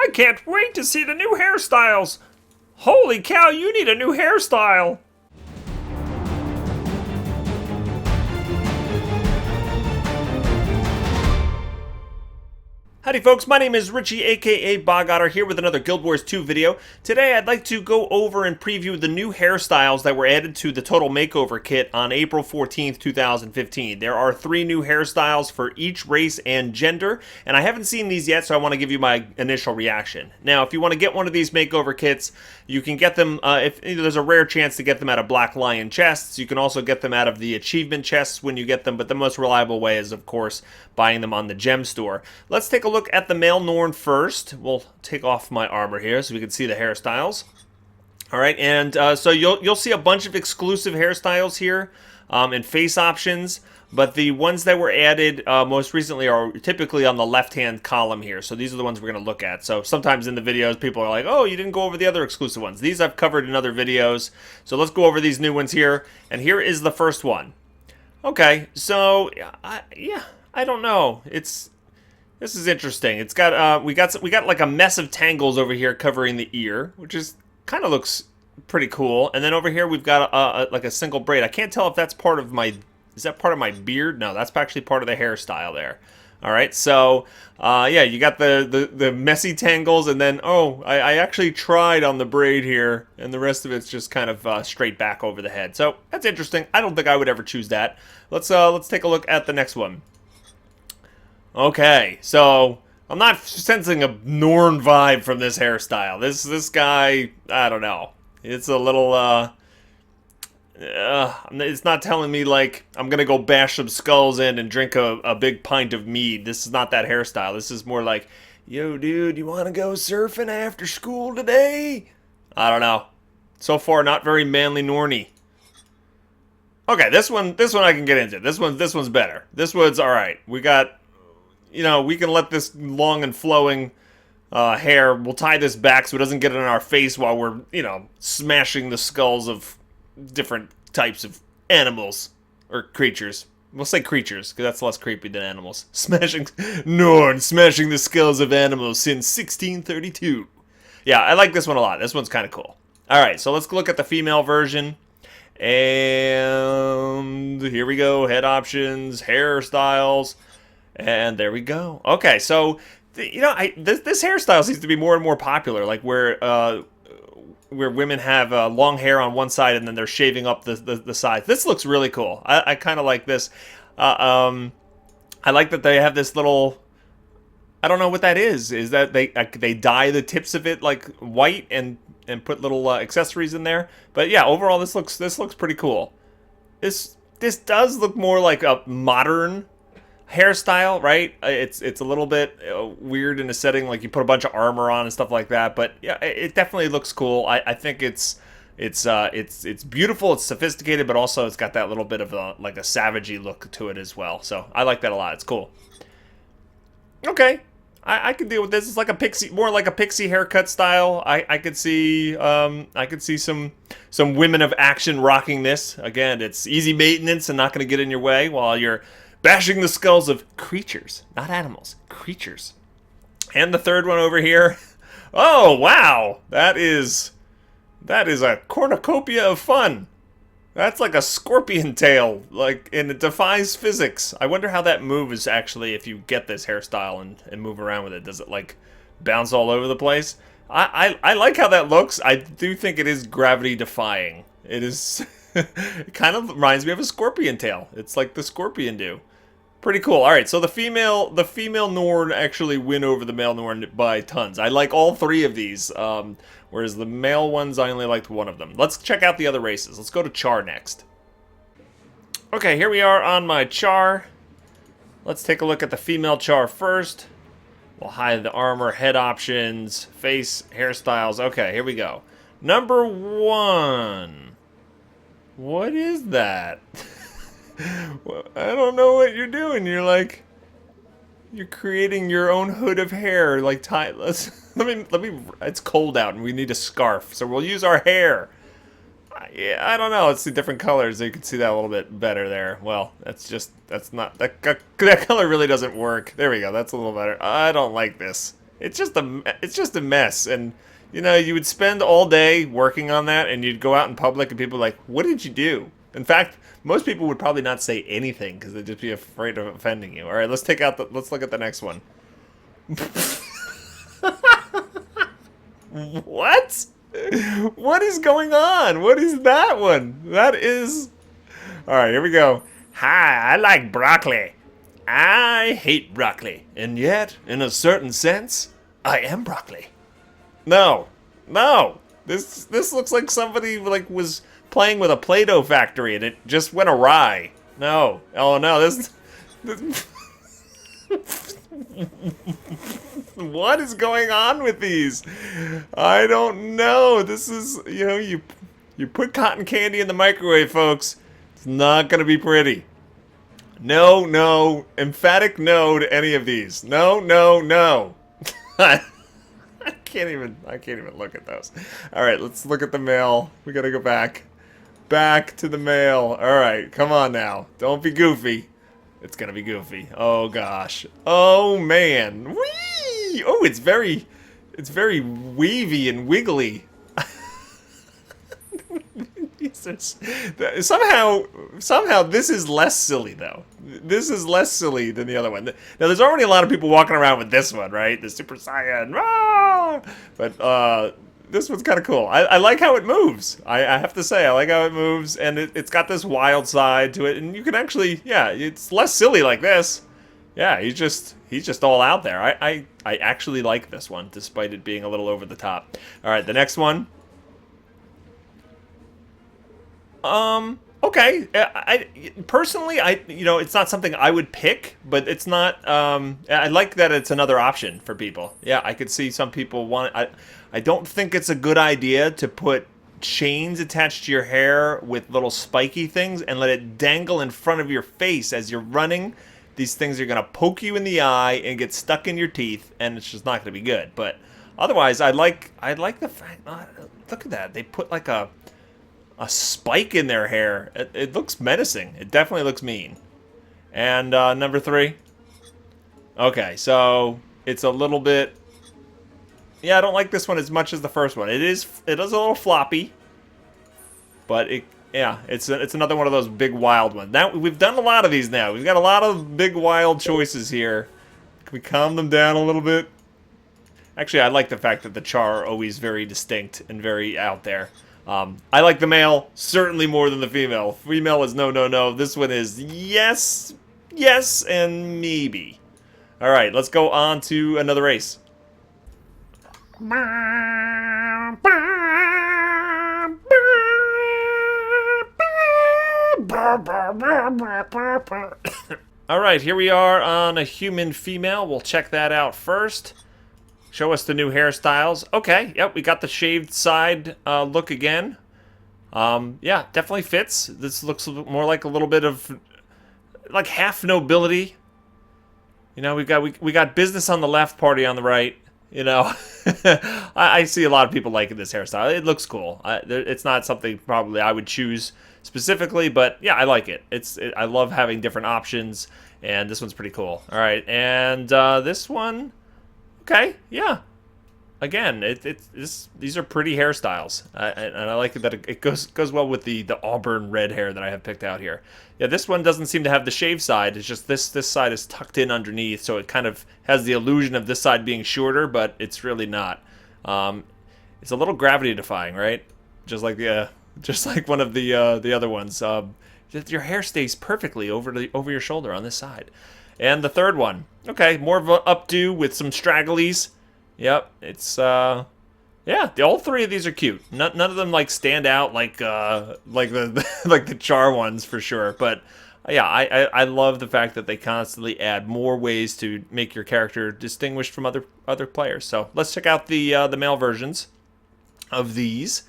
I can't wait to see the new hairstyles. Holy cow, you need a new hairstyle. Howdy folks, my name is Richie aka Otter here with another Guild Wars 2 video. Today I'd like to go over and preview the new hairstyles that were added to the Total Makeover kit on April 14th, 2015. There are 3 new hairstyles for each race and gender, and I haven't seen these yet, so I want to give you my initial reaction. Now, if you want to get one of these makeover kits, you can get them, if there's a rare chance to get them out of Black Lion chests. You can also get them out of the achievement chests when you get them, but the most reliable way is, of course, buying them on the gem store. Let's take a look at the male Norn first. We'll take off my armor here so we can see the hairstyles. All right, and so you'll see a bunch of exclusive hairstyles here and face options, but the ones that were added most recently are typically on the left-hand column here. So these are the ones we're going to look at. So sometimes in the videos, people are like, oh, you didn't go over the other exclusive ones. These I've covered in other videos. So let's go over these new ones here. And here is the first one. Okay, so I don't know. This is interesting. It's got we got like a mess of tangles over here covering the ear, which is kind of looks pretty cool. And then over here we've got like a single braid. I can't tell if that's part of my part of my beard? No, that's actually part of the hairstyle there. All right, so yeah, you got the messy tangles, and then I actually tried on the braid here, and the rest of it's just kind of straight back over the head. So that's interesting. I don't think I would ever choose that. Let's take a look at the next one. Okay, so I'm not sensing a Norn vibe from this hairstyle. This guy, I don't know. It's a little it's not telling me like I'm gonna go bash some skulls in and drink a big pint of mead. This is not that hairstyle. This is more like, yo dude, you wanna go surfing after school today? I don't know. So far not very manly Norny. Okay, this one I can get into. This one's better. This one's alright. We got, we can let this long and flowing hair, we'll tie this back so it doesn't get in our face while we're, smashing the skulls of different types of animals or creatures. We'll say creatures because that's less creepy than animals. Smashing the skulls of animals since 1632. Yeah, I like this one a lot. This one's kind of cool. All right, so let's look at the female version. And here we go. Head options, hairstyles, and there we go. Okay, so this hairstyle seems to be more and more popular. Like where women have long hair on one side and then they're shaving up the sides. This looks really cool. I kind of like this. I like that they have this little, I don't know what that is. Is that they dye the tips of it like white and put little accessories in there? But yeah, overall this looks pretty cool. This does look more like a modern hairstyle, right? It's a little bit weird in a setting like you put a bunch of armor on and stuff like that, but yeah, it definitely looks cool. I think it's beautiful, it's sophisticated, but also it's got that little bit of like a savagey look to it as well. So I like that a lot. It's cool. Okay, I can deal with this. It's like a pixie, more like a pixie haircut style. I could see some women of action rocking this. Again, it's easy maintenance and not going to get in your way while you're bashing the skulls of creatures, not animals, creatures. And the third one over here. Oh, wow. That is a cornucopia of fun. That's like a scorpion tail, and it defies physics. I wonder how that moves, actually, if you get this hairstyle and move around with it. Does it, like, bounce all over the place? I like how that looks. I do think it is gravity-defying. It is... It kind of reminds me of a scorpion tail. It's like the scorpion do. Pretty cool. All right, so the female Norn actually win over the male Norn by tons. I like all 3 of these, whereas the male ones, I only liked one of them. Let's check out the other races. Let's go to Char next. Okay, here we are on my Char. Let's take a look at the female Char first. We'll hide the armor, head options, face, hairstyles. Okay, here we go. Number 1. What is that? Well, I don't know what you're doing. You're creating your own hood of hair. Like, let me. It's cold out and we need a scarf, so we'll use our hair. Yeah, I don't know. Let's see different colors. So you can see that a little bit better there. Well, that color really doesn't work. There we go. That's a little better. I don't like this. It's just a mess, and you know, you would spend all day working on that, and you'd go out in public, and people are like, "What did you do?" In fact, most people would probably not say anything because they'd just be afraid of offending you. All right, let's look at the next one. What? What is going on? What is that one? That is... All right, here we go. Hi, I like broccoli. I hate broccoli. And yet, in a certain sense, I am broccoli. No. No. This looks like somebody like was playing with a Play-Doh factory and it just went awry. No. Oh no, this what is going on with these? I don't know. This is, you know, you put cotton candy in the microwave, folks. It's not going to be pretty. No, no. Emphatic no to any of these. No, no, no. I can't even look at those. All right, let's look at the mail. We got to go back. Back to the mail. All right, come on now. Don't be goofy. It's gonna be goofy. Oh gosh. Oh man. Whee! Oh, it's very wavy and wiggly. Somehow this is less silly though. This is less silly than the other one. Now there's already a lot of people walking around with this one, right? The Super Saiyan. Rah! But this one's kind of cool. I like how it moves. I have to say, I like how it moves, and it's got this wild side to it, and you can actually, yeah, it's less silly like this. Yeah, he's just all out there. I actually like this one, despite it being a little over the top. All right, the next one. Okay. Personally, you know, it's not something I would pick, but it's not, I like that it's another option for people. Yeah, I could see some people want, I don't think it's a good idea to put chains attached to your hair with little spiky things and let it dangle in front of your face as you're running. These things are going to poke you in the eye and get stuck in your teeth, and it's just not going to be good. But otherwise, I like the fact, look at that. They put like a spike in their hair. It looks menacing. It definitely looks mean. And number 3. Okay, so it's a little bit... Yeah, I don't like this one as much as the first one. It is a little floppy, but it's another one of those big wild ones. Now we've done a lot of these now. We've got a lot of big wild choices here. Can we calm them down a little bit? Actually, I like the fact that the char are always very distinct and very out there. I like the male certainly more than the female. Female is no, no, no. This one is yes, yes, and maybe. All right, let's go on to another race. All right, here we are on a human female. We'll check that out first. Show us the new hairstyles. Okay, yep, we got the shaved side look again. Yeah, definitely fits. This looks more like a little bit of, like half nobility. You know, we got business on the left, party on the right. You know, I see a lot of people liking this hairstyle. It looks cool. It's not something probably I would choose specifically, but yeah, I like it. I love having different options, and this one's pretty cool. All right, and this one, okay, yeah. Again, these are pretty hairstyles, and I like it that it goes well with the auburn red hair that I have picked out here. Yeah, this one doesn't seem to have the shave side. It's just this side is tucked in underneath, so it kind of has the illusion of this side being shorter, but it's really not. It's a little gravity defying, right? Just like one of the other ones. Your hair stays perfectly over your shoulder on this side. And the third one, okay, more of an updo with some stragglies. Yep, it's yeah. All 3 of these are cute. None of them like stand out like the like the char ones for sure. But yeah, I love the fact that they constantly add more ways to make your character distinguished from other players. So let's check out the male versions of these.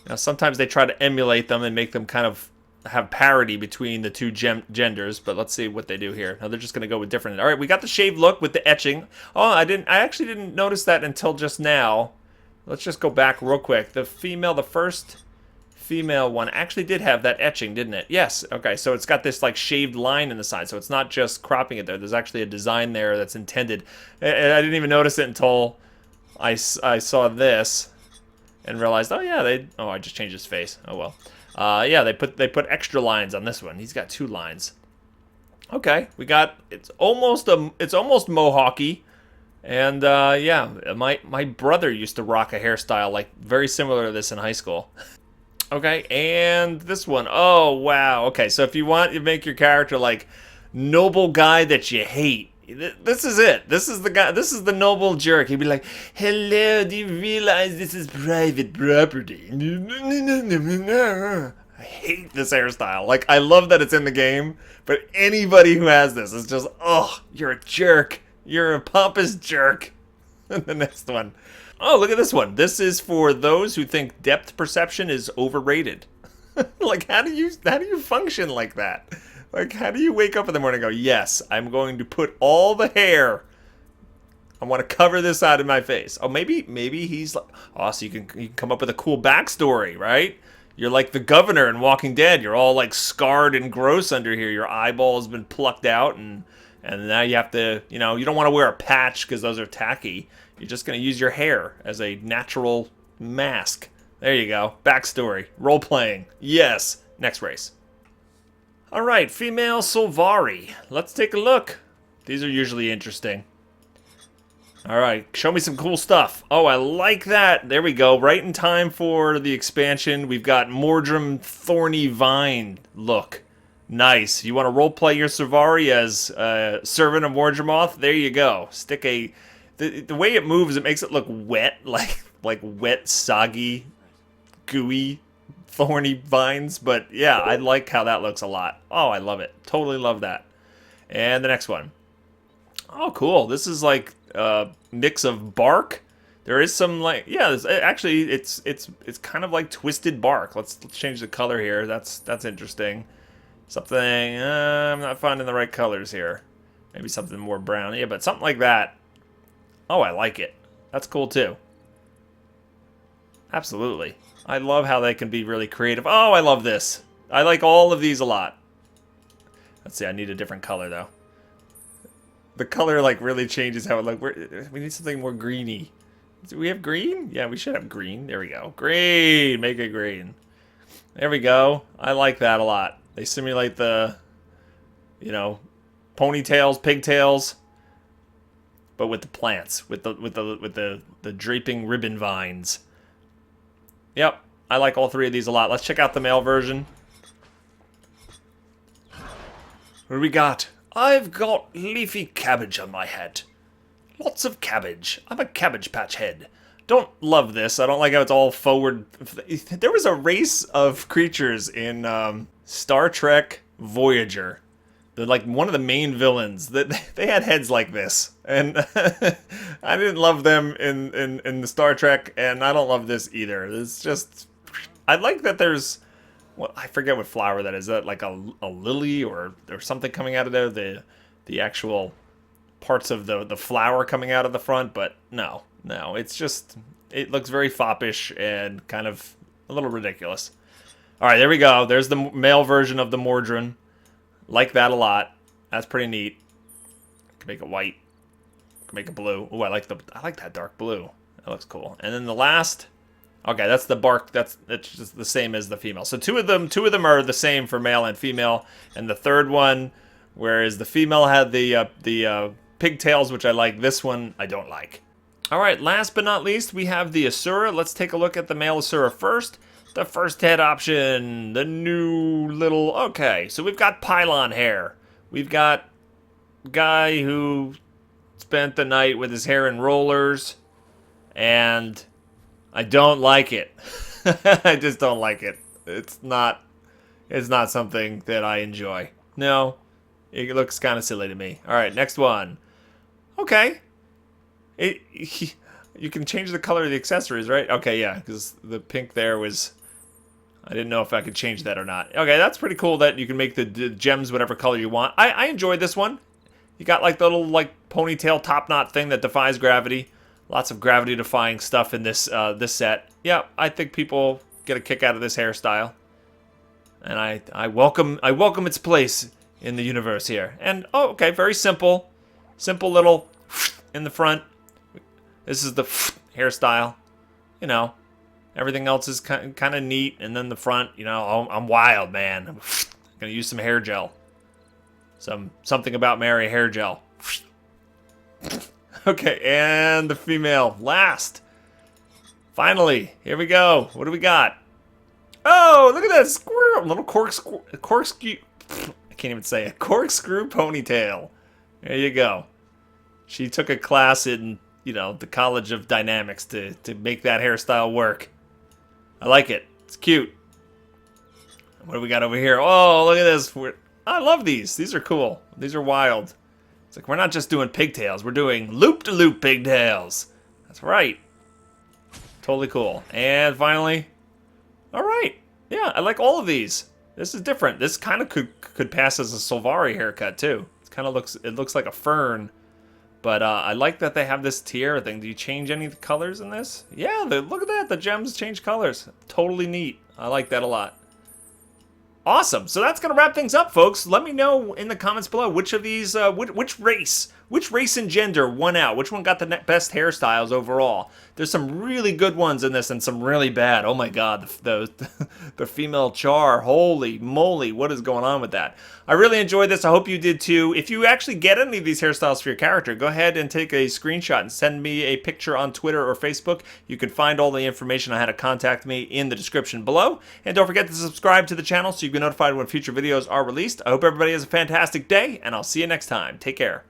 Now sometimes they try to emulate them and make them kind of have parity between the two genders, but let's see what they do here. Now they're just going to go with different. All right, we got the shaved look with the etching. Oh, I actually didn't notice that until just now. Let's just go back real quick. The female, the first female one actually did have that etching, didn't it? Yes. Okay, so it's got this like shaved line in the side, so it's not just cropping it there. There's actually a design there that's intended. And I didn't even notice it until I saw this and realized, oh yeah, oh, I just changed his face. Oh well. Yeah, they put extra lines on this one. He's got 2 lines. Okay, it's almost mohawky. And yeah, my brother used to rock a hairstyle like very similar to this in high school. Okay, and this one. Oh, wow. Okay, so if you want to make your character like noble guy that you hate, this is it. This is the guy. This is the noble jerk. He'd be like, "Hello, do you realize this is private property?" I hate this hairstyle. Like, I love that it's in the game, but anybody who has this is just, oh, you're a jerk. You're a pompous jerk. The next one. Oh, look at this one. This is for those who think depth perception is overrated. Like, how do you function like that? Like, how do you wake up in the morning and go, yes, I'm going to put all the hair. I want to cover this out of my face. Oh, maybe he's like, oh, so you can come up with a cool backstory, right? You're like the governor in Walking Dead. You're all like scarred and gross under here. Your eyeball has been plucked out, and now you have to, you don't want to wear a patch because those are tacky. You're just going to use your hair as a natural mask. There you go. Backstory. Role-playing. Yes. Next race. All right, female Sylvari. Let's take a look. These are usually interesting. All right, show me some cool stuff. Oh, I like that. There we go. Right in time for the expansion. We've got Mordrem Thorny Vine look. Nice. You want to role-play your Sylvari as servant of Mordremoth? There you go. Stick a... The way it moves, it makes it look wet, like wet, soggy, gooey, thorny vines. But yeah, I like how that looks a lot. Oh, I love it. Totally love that. And the next one. Oh, cool. This is like a mix of bark. There is some like, yeah, actually it's kind of like twisted bark. Let's change the color here. That's interesting. Something, I'm not finding the right colors here. Maybe something more brown. Yeah, but something like that. Oh, I like it. That's cool too. Absolutely. I love how they can be really creative. Oh, I love this. I like all of these a lot. Let's see, I need a different color though. The color like really changes how it looks. We need something more greeny. Do we have green? Yeah, we should have green. There we go. Green. Make it green. There we go. I like that a lot. They simulate the, ponytails, pigtails, but with the plants, with the draping ribbon vines. Yep, I like all 3 of these a lot. Let's check out the male version. What do we got? I've got leafy cabbage on my head. Lots of cabbage. I'm a cabbage patch head. Don't love this. I don't like how it's all forward. There was a race of creatures in Star Trek Voyager. They're like one of the main villains. That they had heads like this, and I didn't love them in the Star Trek, and I don't love this either. It's just, I like that there's, well, I forget what flower that is. Is that like a lily or something coming out of there? The actual parts of the flower coming out of the front, but no, it's just, it looks very foppish and kind of a little ridiculous. All right, there we go. There's the male version of the Mordrem. Like that a lot. That's pretty neat. Can make it white. Can make it blue. Oh, I like that dark blue. That looks cool. And then the last, okay, that's the bark. It's just the same as the female. So two of them are the same for male and female. And the third one, whereas the female had the pigtails, which I like, this one I don't like. All right, last but not least, we have the Asura. Let's take a look at the male Asura first. The first head option, the new little, okay, so we've got pylon hair. We've got guy who spent the night with his hair in rollers, and I don't like it. I just don't like it. It's not something that I enjoy. No, it looks kind of silly to me. All right, next one. Okay. You can change the color of the accessories, right? Okay, yeah, because the pink there was, I didn't know if I could change that or not. Okay, that's pretty cool that you can make the gems whatever color you want. I enjoyed this one. You got like the little like ponytail top knot thing that defies gravity. Lots of gravity defying stuff in this this set. Yeah, I think people get a kick out of this hairstyle. And I welcome its place in the universe here. And oh, okay, very simple. Simple little in the front. This is the hairstyle. You know, everything else is kind of neat, and then the front, you know, I'm wild, man. I'm gonna use some hair gel. Something about Mary hair gel. Okay, and the female last. Finally, here we go. What do we got? Oh, look at that squirrel! Little corkscrew. I can't even say it. Corkscrew ponytail. There you go. She took a class in, you know, the College of Dynamics to make that hairstyle work. I like it. It's cute. What do we got over here? Oh, look at this. I love these. These are cool. These are wild. It's like we're not just doing pigtails. We're doing loop-de-loop pigtails. That's right. Totally cool. And finally, all right. Yeah, I like all of these. This is different. This kind of could pass as a Sylvari haircut too. It looks like a fern. But I like that they have this tiara thing. Do you change any of the colors in this? Yeah, look at that. The gems change colors. Totally neat. I like that a lot. Awesome. So that's going to wrap things up, folks. Let me know in the comments below which of these, which race and gender won out. Which one got the best hairstyles overall? There's some really good ones in this and some really bad. Oh my god, the female char. Holy moly, what is going on with that? I really enjoyed this. I hope you did too. If you actually get any of these hairstyles for your character, go ahead and take a screenshot and send me a picture on Twitter or Facebook. You can find all the information on how to contact me in the description below. And don't forget to subscribe to the channel so you can be notified when future videos are released. I hope everybody has a fantastic day, and I'll see you next time. Take care.